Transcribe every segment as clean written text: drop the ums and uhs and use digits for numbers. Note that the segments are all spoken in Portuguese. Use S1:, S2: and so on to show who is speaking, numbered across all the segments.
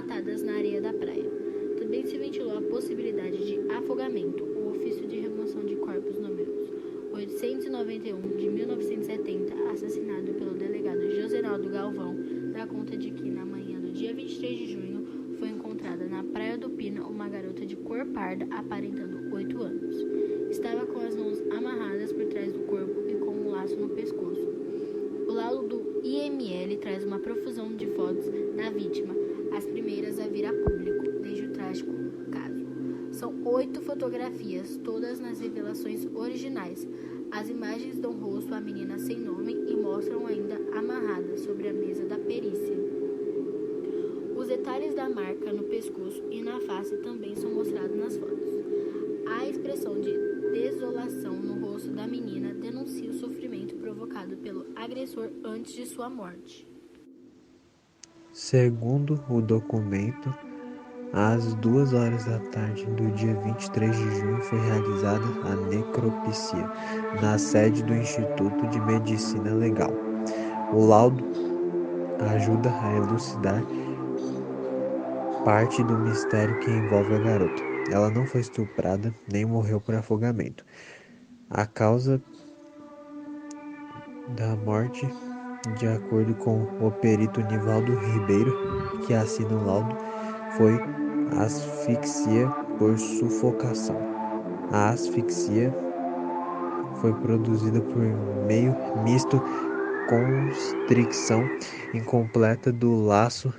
S1: matadas na areia da praia. Também se ventilou a possibilidade de afogamento. O ofício de remoção de corpos números 891 de 1970, assassinado pelo delegado Josenaldo Galvão, dá conta de que na manhã do dia 23 de junho foi encontrada na Praia do Pina uma garota de cor parda aparentando 8 anos. Estava com as mãos amarradas por trás do corpo e com um laço no pescoço. O laudo do IML traz uma profusão de fotos da vítima, as primeiras a vir a público desde o trágico caso. São 8 fotografias, todas nas revelações originais. As imagens dão rosto à menina sem nome e mostram ainda amarrada sobre a mesa da perícia. Os detalhes da marca no pescoço e na face também são mostrados nas fotos. A expressão de desolação no rosto da menina denuncia o sofrimento provocado pelo agressor antes de sua morte.
S2: Segundo o documento, às 2 horas da tarde do dia 23 de junho foi realizada a necropsia na sede do Instituto de Medicina Legal. O laudo ajuda a elucidar parte do mistério que envolve a garota. Ela não foi estuprada nem morreu por afogamento. A causa da morte, de acordo com o perito Nivaldo Ribeiro, que assina o laudo, foi asfixia por sufocação. A asfixia foi produzida por meio misto, constricção incompleta do laço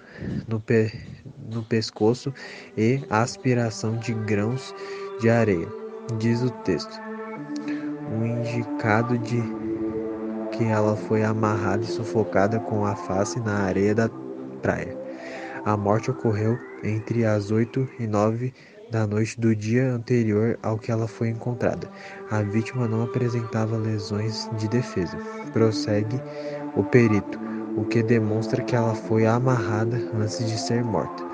S2: no pescoço e aspiração de grãos de areia, diz o texto. O indicado de que ela foi amarrada e sufocada com a face na areia da praia. A morte ocorreu entre as 8 e 9 da noite do dia anterior ao que ela foi encontrada. A vítima não apresentava lesões de defesa. Prossegue o perito, o que demonstra que ela foi amarrada antes de ser morta.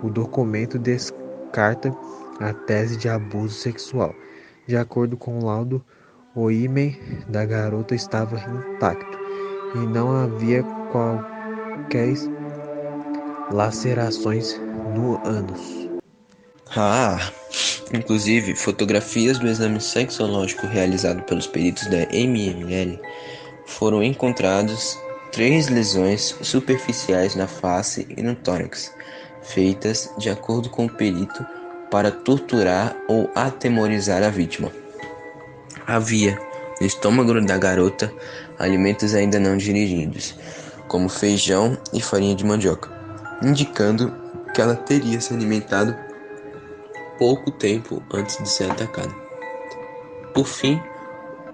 S2: O documento descarta a tese de abuso sexual. De acordo com o laudo, o ímen da garota estava intacto e não havia qualquer lacerações no ânus.
S3: Inclusive, fotografias do exame sexológico realizado pelos peritos da MML foram encontrados 3 lesões superficiais na face e no tórax, feitas de acordo com o perito para torturar ou atemorizar a vítima. Havia no estômago da garota alimentos ainda não digeridos, como feijão e farinha de mandioca, indicando que ela teria se alimentado pouco tempo antes de ser atacada. Por fim,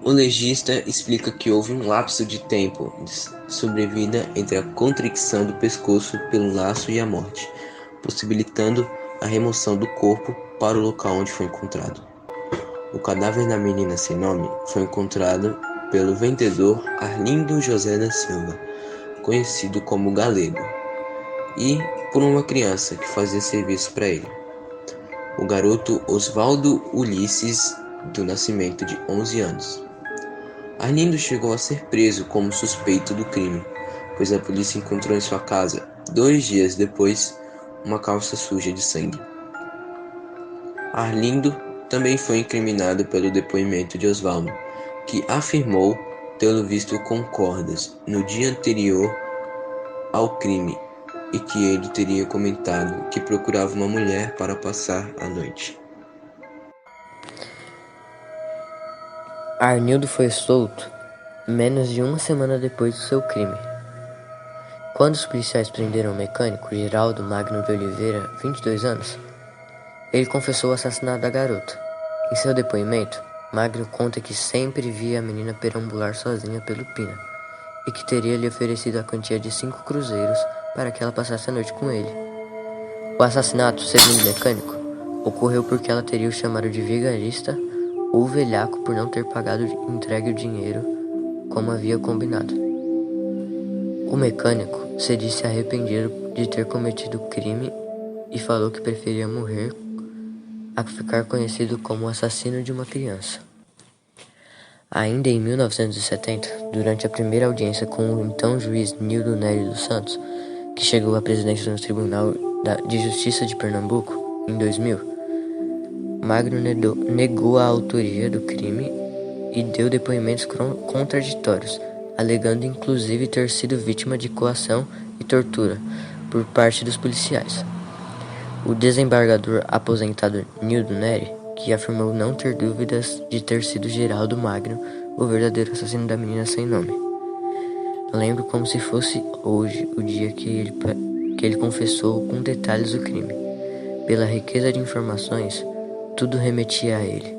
S3: o legista explica que houve um lapso de tempo de sobrevida entre a constricção do pescoço pelo laço e a morte, possibilitando a remoção do corpo para o local onde foi encontrado. O cadáver da menina sem nome foi encontrado pelo vendedor Arlindo José da Silva, conhecido como Galego, e por uma criança que fazia serviço para ele, o garoto Osvaldo Ulisses do Nascimento, de 11 anos. Arlindo chegou a ser preso como suspeito do crime, pois a polícia encontrou em sua casa, 2 dias depois, uma calça suja de sangue. Arlindo também foi incriminado pelo depoimento de Osvaldo, que afirmou tê-lo visto com cordas no dia anterior ao crime e que ele teria comentado que procurava uma mulher para passar a noite.
S4: Arnildo foi solto menos de uma semana depois do seu crime. Quando os policiais prenderam o mecânico Geraldo Magno de Oliveira, 22 anos, ele confessou o assassinato da garota. Em seu depoimento, Magno conta que sempre via a menina perambular sozinha pelo Pina e que teria lhe oferecido a quantia de 5 cruzeiros para que ela passasse a noite com ele. O assassinato, segundo o mecânico, ocorreu porque ela teria o chamado de vigarista ou velhaco por não ter entregue o dinheiro como havia combinado. O mecânico se disse arrependido de ter cometido o crime e falou que preferia morrer a ficar conhecido como o assassino de uma criança. Ainda em 1970, durante a primeira audiência com o então juiz Nildo Nery dos Santos, que chegou à presidência do Tribunal de Justiça de Pernambuco, em 2000, Magno negou a autoria do crime e deu depoimentos contraditórios, alegando inclusive ter sido vítima de coação e tortura por parte dos policiais. O desembargador aposentado Nildo Neri, que afirmou não ter dúvidas de ter sido Geraldo Magno o verdadeiro assassino da menina sem nome. Eu lembro como se fosse hoje o dia que ele confessou com detalhes o crime. Pela riqueza de informações, tudo remetia a ele.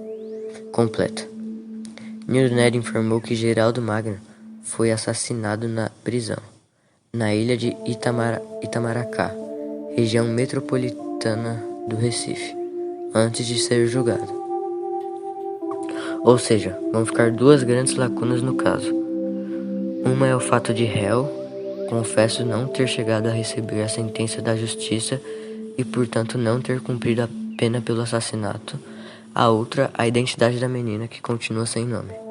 S4: Completa. Nildo Neri informou que Geraldo Magno foi assassinado na prisão, na ilha de Itamaracá, região metropolitana do Recife, antes de ser julgado. Ou seja, vão ficar duas grandes lacunas no caso. Uma é o fato de réu, confesso não ter chegado a receber a sentença da justiça e, portanto, não ter cumprido a pena pelo assassinato. A outra, a identidade da menina, que continua sem nome.